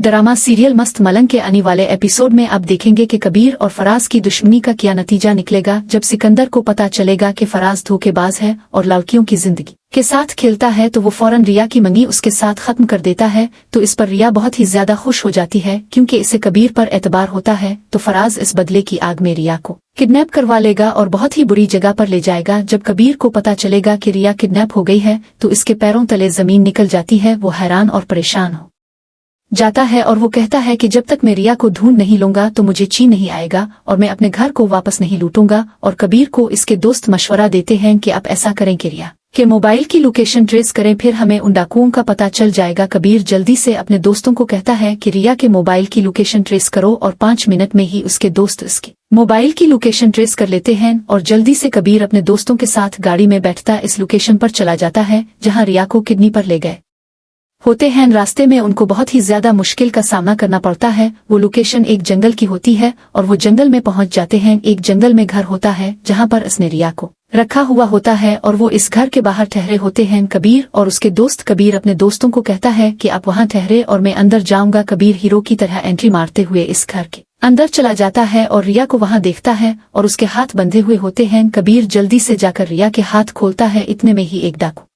Drama serial मस्त मलंग के आने वाले एपिसोड में अब देखेंगे कि कबीर और फराज की दुश्मनी का क्या नतीजा निकलेगा जब सिकंदर को पता चलेगा कि फराज धोखेबाज है और लड़कियों की जिंदगी के साथ खेलता है तो वो फौरन रिया की मंगी उसके साथ खत्म कर देता है। तो इस पर रिया बहुत ही ज्यादा खुश हो जाती है क्योंकि इसे कबीर पर एतबार होता है। तो फराज इस बदले की आग में रिया को किडनैप करवा लेगा और बहुत ही बुरी जगह पर ले जाएगा। जब कबीर को पता चलेगा कि रिया किडनैप हो गई है तो इसके पैरों तले जमीन निकल जाती है। वो हैरान और परेशान हो जाता है और वो कहता है कि जब तक मैं रिया को ढूंढ नहीं लूंगा तो मुझे ची नहीं आएगा और मैं अपने घर को वापस नहीं लूटूंगा। और कबीर को इसके दोस्त मशवरा देते हैं कि आप ऐसा करें कि रिया के मोबाइल की लोकेशन ट्रेस करें, फिर हमें उन डाकुओं का पता चल जाएगा। कबीर जल्दी से अपने दोस्तों को कहता है कि रिया के मोबाइल की लोकेशन ट्रेस करो और 5 मिनट में ही उसके दोस्त इसके मोबाइल की लोकेशन ट्रेस कर लेते हैं। और जल्दी से कबीर अपने दोस्तों के साथ गाड़ी में बैठता इस लोकेशन पर चला जाता है जहां रिया को किडनी पर ले गए होते हैं। रास्ते में उनको बहुत ही ज्यादा मुश्किल का सामना करना पड़ता है। वो लोकेशन एक जंगल की होती है और वो जंगल में पहुंच जाते हैं। एक जंगल में घर होता है जहां पर इसने रिया को रखा हुआ होता है और वो इस घर के बाहर ठहरे होते हैं। कबीर और उसके दोस्त कबीर अपने दोस्तों को कहता है कि आप वहां ठहरे और मैं अंदर जाऊंगा। कबीर हीरो की तरह एंट्री मारते हुए इस घर के अंदर चला जाता है और रिया को वहां देखता है और उसके हाथ बंधे हुए होते हैं। कबीर जल्दी से जाकर रिया के हाथ खोलता है। इतने में ही एक डाकू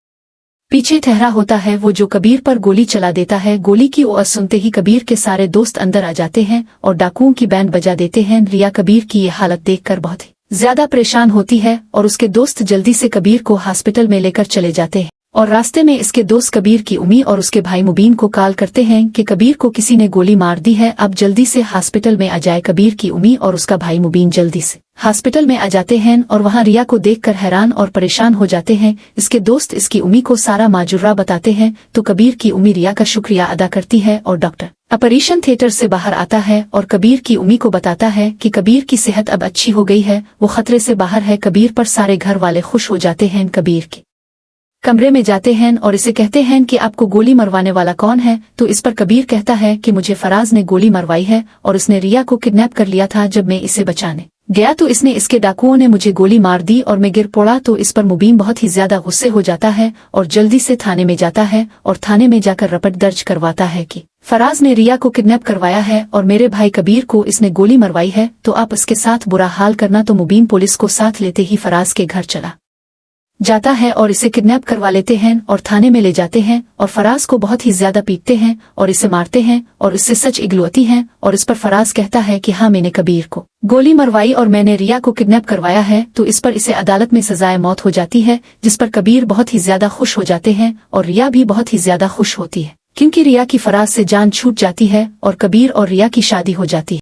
पीछे ठहरा होता है वो जो कबीर पर गोली चला देता है। गोली की आवाज सुनते ही कबीर के सारे दोस्त अंदर आ जाते हैं और डाकुओं की बैंड बजा देते हैं। रिया कबीर की ये हालत देखकर बहुत ही ज्यादा परेशान होती है और उसके दोस्त जल्दी से कबीर को हॉस्पिटल में लेकर चले जाते हैं। और रास्ते में इसके दोस्त कबीर की उम्मी और उसके भाई मुबीन को कॉल करते हैं कि कबीर को किसी ने गोली मार दी है, अब जल्दी से हॉस्पिटल में आ जाए। कबीर की उम्मी और उसका भाई मुबीन जल्दी से हॉस्पिटल में आ जाते हैं और वहां रिया को देखकर हैरान और परेशान हो जाते हैं। इसके दोस्त इसकी उम्मी को सारा माजूरा बताते हैं तो कबीर की उम्मी रिया का शुक्रिया अदा करती है और डॉक्टर ऑपरेशन थिएटर से बाहर आता है और कबीर की उम्मी को बताता है कि कबीर की सेहत अब अच्छी हो गई है, वो खतरे से बाहर है। कबीर पर सारे घर वाले खुश हो जाते हैं। कबीर के कमरे में जाते हैं और इसे कहते हैं कि आपको गोली मरवाने वाला कौन है। तो इस पर कबीर कहता है कि मुझे फराज ने गोली मरवाई है और उसने रिया को किडनैप कर लिया था। जब मैं इसे बचाने गया तो इसने इसके डाकुओं ने मुझे गोली मार दी और मैं गिर पड़ा। तो इस पर मुबीन बहुत ही ज्यादा गुस्से हो जाता है और जल्दी से थाने में जाता है और थाने में जाकर रिपोर्ट दर्ज करवाता है कि फराज ने रिया को किडनैप करवाया है और मेरे भाई कबीर को इसने गोली मरवाई है, तो आप इसके साथ बुरा हाल करना। तो मुबीन पुलिस को साथ लेते ही फराज के घर चला जाता है और इसे किडनैप करवा लेते हैं और थाने में ले जाते हैं और फराज को बहुत ही ज्यादा पीटते हैं और इसे मारते हैं और इससे सच इगलवाती हैं। और इस पर फराज कहता है कि हाँ, मैंने कबीर को गोली मरवाई और मैंने रिया को किडनैप करवाया है। तो इस पर इसे अदालत में सजाए मौत हो जाती है, जिस पर कबीर बहुत ही ज्यादा खुश हो जाते हैं और रिया भी बहुत ही ज्यादा खुश होती है क्योंकि रिया की फराज से जान छूट जाती है और कबीर और रिया की शादी हो जाती है।